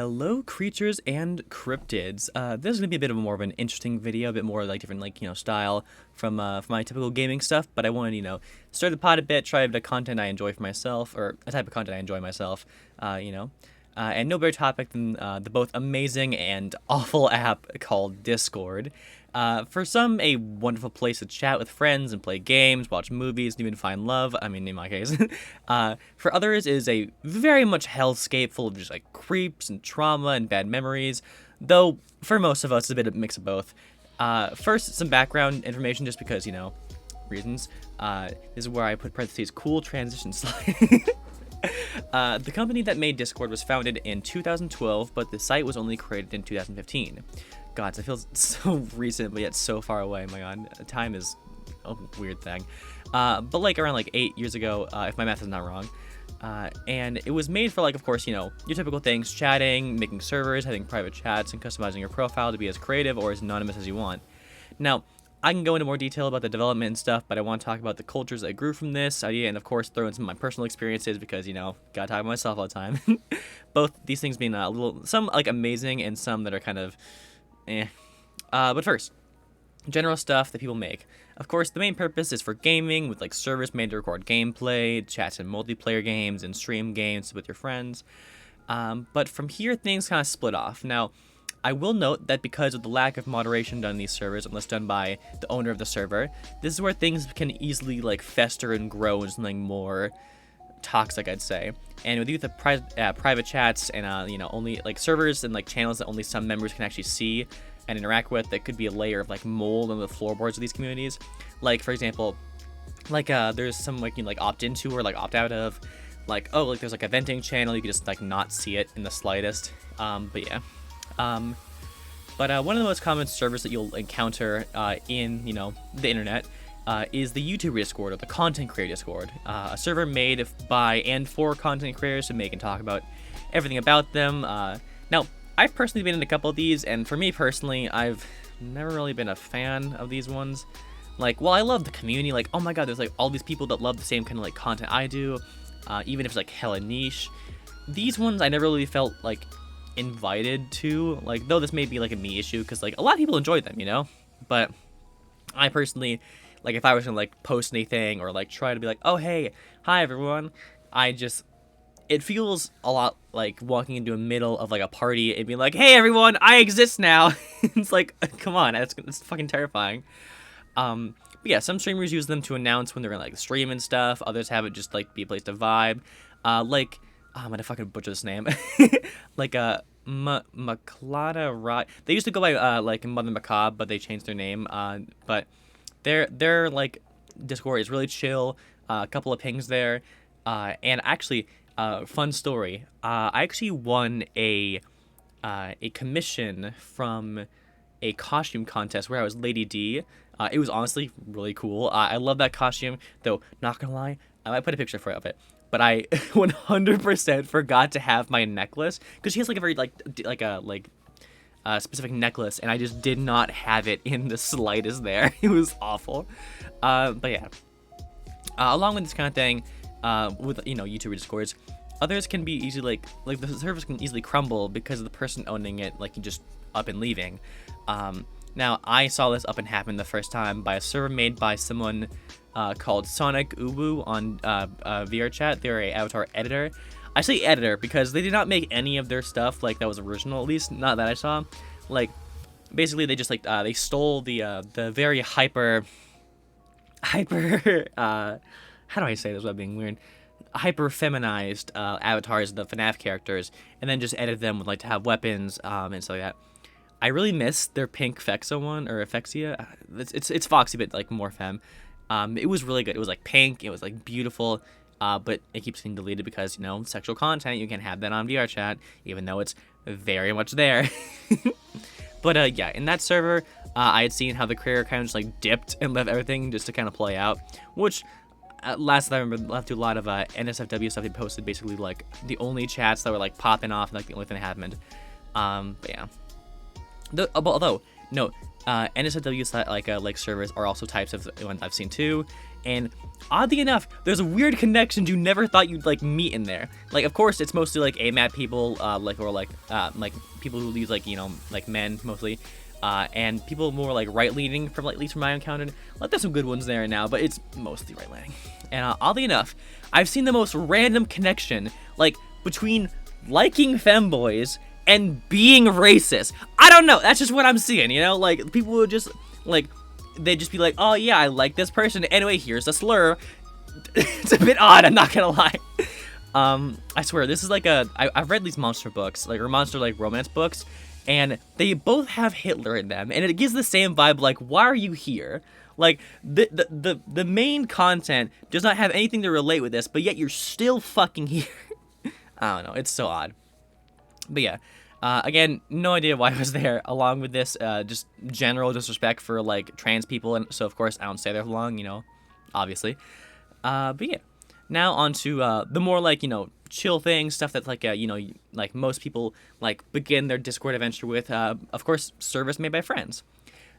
Hello, creatures and cryptids. This is gonna be a bit of more of an interesting video, a bit more like different, style from my typical gaming stuff. But I wanted, stir the pot a bit, try a bit of content I enjoy for myself, or a type of content I enjoy myself. And no better topic than the both amazing and awful app called Discord. For some, a wonderful place to chat with friends and play games, watch movies, and even find love. I mean, in my case. For others, it is a very much hellscape full of just like creeps and trauma and bad memories. Though, for most of us, it's a bit of a mix of both. First, some background information, just because, reasons. This is where I put parentheses, cool transition slide. The company that made Discord was founded in 2012, but the site was only created in 2015. God, it feels so recent, but yet so far away. My God, time is a weird thing. But like around 8 years ago, if my math is not wrong. And it was made for of course, your typical things, chatting, making servers, having private chats, and customizing your profile to be as creative or as anonymous as you want. Now, I can go into more detail about the development and stuff, but I want to talk about the cultures that grew from this idea, and of course throw in some of my personal experiences because, gotta talk about myself all the time. Both these things being some amazing and some that are kind of eh. But first, general stuff that people make. Of course, the main purpose is for gaming, with servers made to record gameplay, chats in multiplayer games, and stream games with your friends. But from here, things kind of split off. Now, I will note that because of the lack of moderation done in these servers, unless done by the owner of the server, this is where things can easily fester and grow into something more toxic, I'd say. And with the private chats and only servers and channels that only some members can actually see and interact with, that could be a layer of mold on the floorboards of these communities. For example, there's some you can opt into or opt out of. There's a venting channel, you could just not see it in the slightest. But yeah. One of the most common servers that you'll encounter in the internet is the YouTube Discord, or the Content Creator Discord, a server made by and for content creators to make and talk about everything about them. Now, I've personally been in a couple of these, and for me personally, I've never really been a fan of these ones. While I love the community, oh my god, there's all these people that love the same kind of content I do, even if it's hella niche. These ones I never really felt invited to, though this may be a me issue, because a lot of people enjoy them, but I personally, if I was gonna post anything or try to be oh hey, hi everyone, it feels a lot like walking into a middle of a party and being hey everyone, I exist now. It's come on, it's fucking terrifying. But yeah, some streamers use them to announce when they're gonna stream and stuff. Others have it just be a place to vibe. I'm gonna fucking butcher this name. Maklada Rot. They used to go by Mother Macabre, but they changed their name. But their Discord is really chill. A couple of pings there. And actually, fun story. I actually won a commission from a costume contest where I was Lady D. It was honestly really cool. I love that costume, though. Not gonna lie, I might put a picture of it. But I 100% forgot to have my necklace, because she has a very specific necklace, and I just did not have it in the slightest there. It was awful. But yeah, along with this kind of thing, with YouTuber Discords, others can be easily the service can easily crumble because of the person owning it just up and leaving. Now, I saw this up and happen the first time by a server made by someone called Sonic Uwu on VRChat. They're a avatar editor. I say editor because they did not make any of their stuff that was original, at least not that I saw. Basically they just they stole the very hyper how do I say this without being weird? Hyper feminized avatars of the FNAF characters, and then just edited them with to have weapons and stuff like that. I really miss their pink Fexa one, or Phexia. It's Foxy, but more femme. It was really good. It was pink. It was beautiful. But it keeps getting deleted because sexual content. You can't have that on VRChat, even though it's very much there. But yeah, in that server, I had seen how the creator kind of just dipped and left everything just to kind of play out. Which, last I remember, left to a lot of NSFW stuff. They posted basically the only chats that were popping off, and the only thing that happened. But yeah. Although, no, NSFW like servers are also types of ones I've seen too, and oddly enough, there's weird connections you never thought you'd like meet in there. Like, of course, it's mostly like AMAT people, like people who lead like like men mostly, and people more like right leaning from at least from my encountered. Like, there's some good ones there now, but it's mostly right leaning. And oddly enough, I've seen the most random connection like between liking femboys and being racist. I don't know. That's just what I'm seeing, Like, people would just, like, they'd just be like, oh, yeah, I like this person. Anyway, here's a slur. It's a bit odd, I'm not gonna lie. I swear, this is like I've read these monster books, like, or monster, like, romance books, and they both have Hitler in them, and it gives the same vibe, like, why are you here? Like, the main content does not have anything to relate with this, but yet you're still fucking here. I don't know, it's so odd. But yeah, again, no idea why I was there, along with this, just general disrespect for, like, trans people, and so, of course, I don't stay there for long, obviously. But yeah, now on to, the more, like, chill things, stuff that's, like, like, most people, like, begin their Discord adventure with, of course, service made by friends.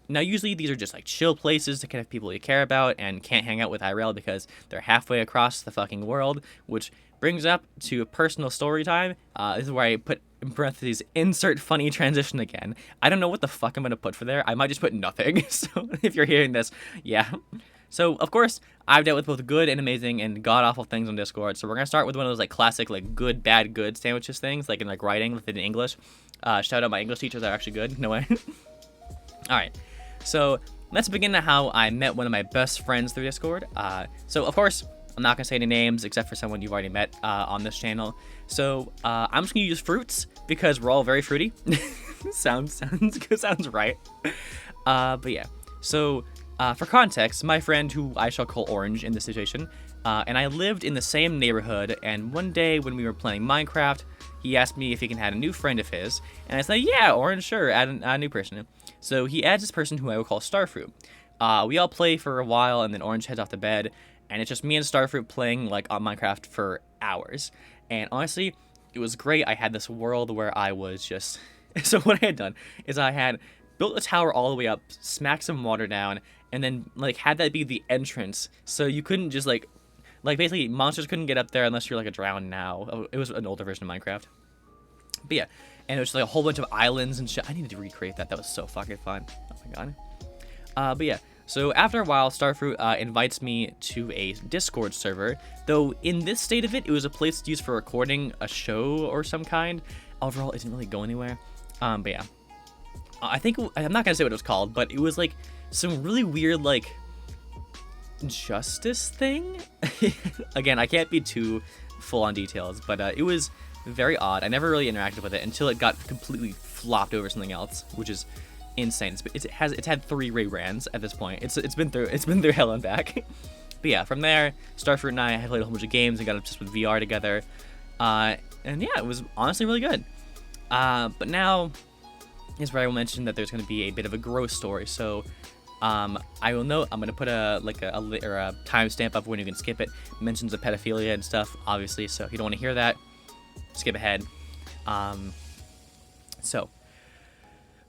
Now, usually these are just, like, chill places to connect people you care about and can't hang out with IRL because they're halfway across the fucking world, which brings up to personal story time. This is where I put in parentheses, insert funny transition again. I don't know what the fuck I'm going to put for there. I might just put nothing. So if you're hearing this, yeah. So, of course, I've dealt with both good and amazing and god-awful things on Discord. So we're going to start with one of those, like, classic, like, good, bad, good sandwiches things, like in, like, writing, like in English. Shout out my English teachers, they're actually good. No way. All right. So let's begin to how I met one of my best friends through Discord. So, of course, I'm not going to say any names except for someone you've already met on this channel. So I'm just going to use fruits because we're all very fruity. sounds right. But yeah. So for context, my friend, who I shall call Orange in this situation, and I lived in the same neighborhood, and one day when we were playing Minecraft, he asked me if he can add a new friend of his, and I said, yeah, Orange, sure, add a new person. So he adds this person who I will call Starfruit. We all play for a while, and then Orange heads off to bed, and it's just me and Starfruit playing, like, on Minecraft for hours. And honestly, it was great. I had this world where I was just... So what I had done is I had built a tower all the way up, smacked some water down, and then, like, had that be the entrance. So you couldn't just, like, basically, monsters couldn't get up there unless you're, like, a drowned now. It was an older version of Minecraft. But yeah, and it was, like, a whole bunch of islands and shit. I needed to recreate that. That was so fucking fun. Oh my god. But yeah. So after a while, Starfruit invites me to a Discord server, though in this state of it, it was a place used for recording a show or some kind. Overall, it didn't really go anywhere. But yeah. I think, I'm not going to say what it was called, but it was like some really weird, like, justice thing? Again, I can't be too full on details, but it was very odd. I never really interacted with it until it got completely flopped over something else, which is insane. It's had 3 rebrands at this point. It's been through hell and back. But yeah, from there, Starfruit and I played a whole bunch of games and got obsessed with VR together. And yeah, it was honestly really good. But now is where I will mention that there's going to be a bit of a gross story. So I will note, I'm going to put a timestamp of when you can skip it. Mentions of pedophilia and stuff, obviously. So if you don't want to hear that, skip ahead. So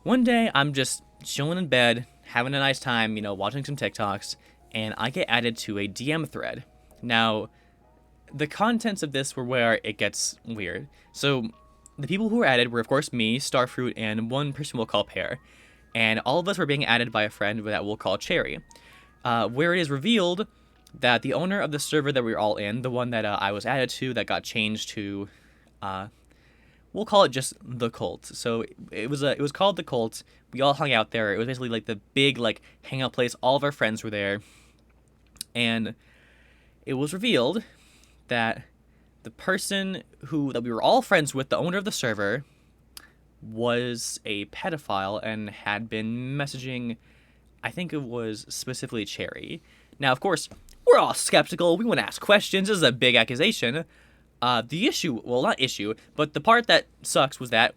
one day I'm just chilling in bed, having a nice time, watching some TikToks, and I get added to a DM thread. Now, the contents of this were where it gets weird. So the people who were added were, of course, me, Starfruit, and one person we'll call Pear. And all of us were being added by a friend that we'll call Cherry. Where it is revealed that the owner of the server that we were all in, the one that I was added to that got changed to, we'll call it just The Cult. So it was called The Cult. We all hung out there. It was basically like the big, like, hangout place. All of our friends were there. And it was revealed that the person that we were all friends with, the owner of the server, was a pedophile and had been messaging, I think it was specifically Cherry. Now, of course, we're all skeptical. We want to ask questions. This is a big accusation. The issue, well, not issue, but the part that sucks was that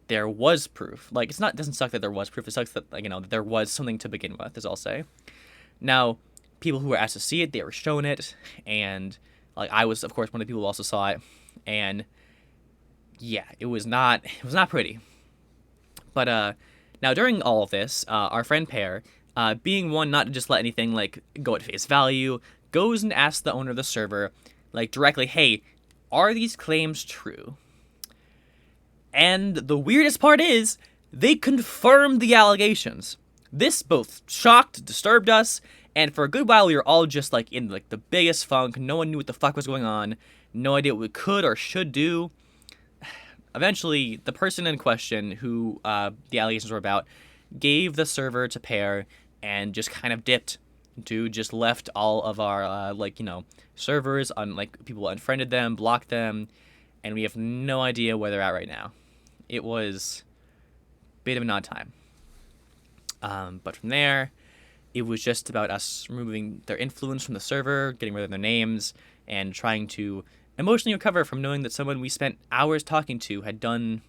there was proof. Like, it doesn't suck that there was proof. It sucks that, like, that there was something to begin with, as I'll say. Now, people who were asked to see it, they were shown it, and, like, I was, of course, one of the people who also saw it, and yeah, it was not pretty. But Now, during all of this, our friend Pear, being one not to just let anything like go at face value, goes and asks the owner of the server, like directly, "Hey, are these claims true?" And the weirdest part is, they confirmed the allegations. This both shocked, disturbed us, and for a good while we were all just like in like the biggest funk. No one knew what the fuck was going on. No idea what we could or should do. Eventually, the person in question, who the allegations were about, gave the server to Pear and just kind of dipped. Dude just left all of our servers on, like, people unfriended them, blocked them, and we have no idea where they're at right now. It was a bit of an odd time. But from there, it was just about us removing their influence from the server, getting rid of their names, and trying to emotionally recover from knowing that someone we spent hours talking to had done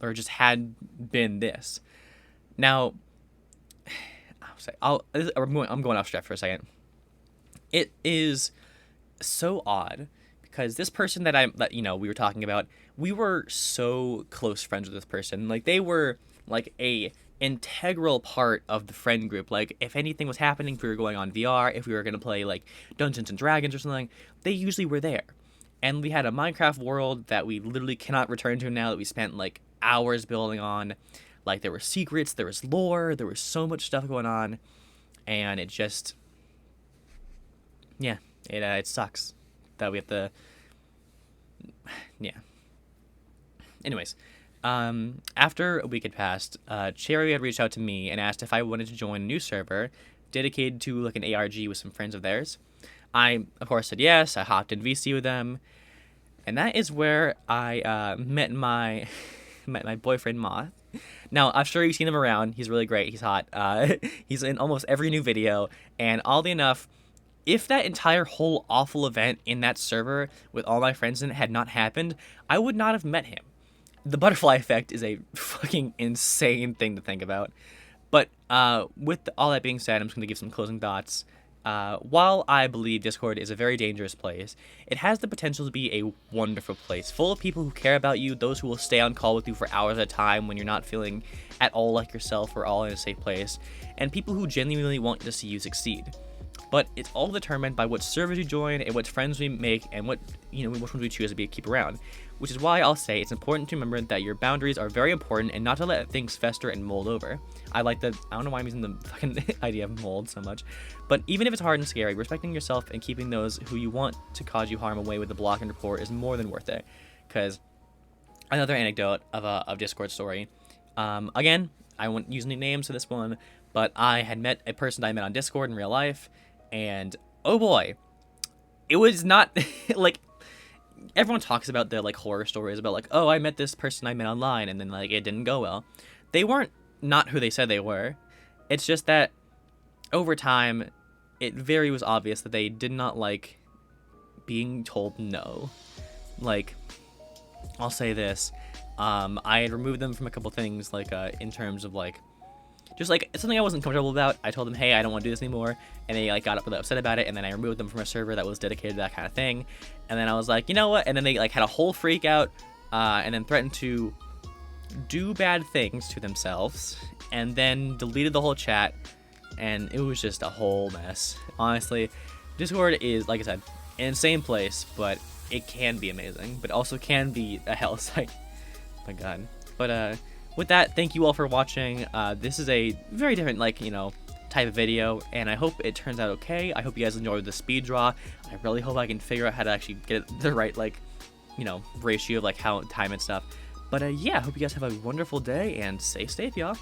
or just had been this. Now, I'm going off script for a second. It is so odd because this person that we were talking about, we were so close friends with this person. Like, they were like a integral part of the friend group. Like, if anything was happening, if we were going on VR, if we were going to play like Dungeons and Dragons or something, they usually were there. And we had a Minecraft world that we literally cannot return to now, that we spent like hours building on. Like, there were secrets, there was lore, there was so much stuff going on, and it just, yeah, it sucks that we have to, yeah. Anyways, after a week had passed, Cherry had reached out to me and asked if I wanted to join a new server dedicated to like an ARG with some friends of theirs. I, of course, said yes. I hopped in VC with them, and that is where I met my boyfriend Moth. Now, I'm sure you've seen him around. He's really great. He's hot. He's in almost every new video, and oddly enough, if that entire whole awful event in that server with all my friends in it had not happened, I would not have met him. The butterfly effect is a fucking insane thing to think about. But with all that being said, I'm just going to give some closing thoughts. While I believe Discord is a very dangerous place, it has the potential to be a wonderful place, full of people who care about you, those who will stay on call with you for hours at a time when you're not feeling at all like yourself or all in a safe place, and people who genuinely want to see you succeed. But it's all determined by what servers you join and what friends we make and which ones we choose to keep around. Which is why I'll say it's important to remember that your boundaries are very important and not to let things fester and mold over. I don't know why I'm using the fucking idea of mold so much. But even if it's hard and scary, respecting yourself and keeping those who you want to cause you harm away with the block and report is more than worth it. Because another anecdote of Discord story. Again, I won't use any names for this one, but I had met a person that I met on Discord in real life, and oh boy, it was not like, everyone talks about the like horror stories about like, oh, I met this person I met online and then like it didn't go well. They weren't not who they said they were. It's just that over time it very was obvious that they did not like being told no. Like, I'll say this, I had removed them from a couple things, like in terms of like just like something I wasn't comfortable about. I told them, hey, I don't want to do this anymore, and they like got really upset about it, and then I removed them from a server that was dedicated to that kind of thing. And then I was like, you know what? And then they like had a whole freak out, and then threatened to do bad things to themselves, and then deleted the whole chat, and it was just a whole mess. Honestly, Discord is, like I said, an insane place, but it can be amazing, but also can be a hell site. My God. But with that, thank you all for watching. This is a very different, type of video, and I hope it turns out okay. I hope you guys enjoyed the speed draw. I really hope I can figure out how to actually get the right, ratio of, how time and stuff. But, yeah, I hope you guys have a wonderful day, and stay safe, y'all.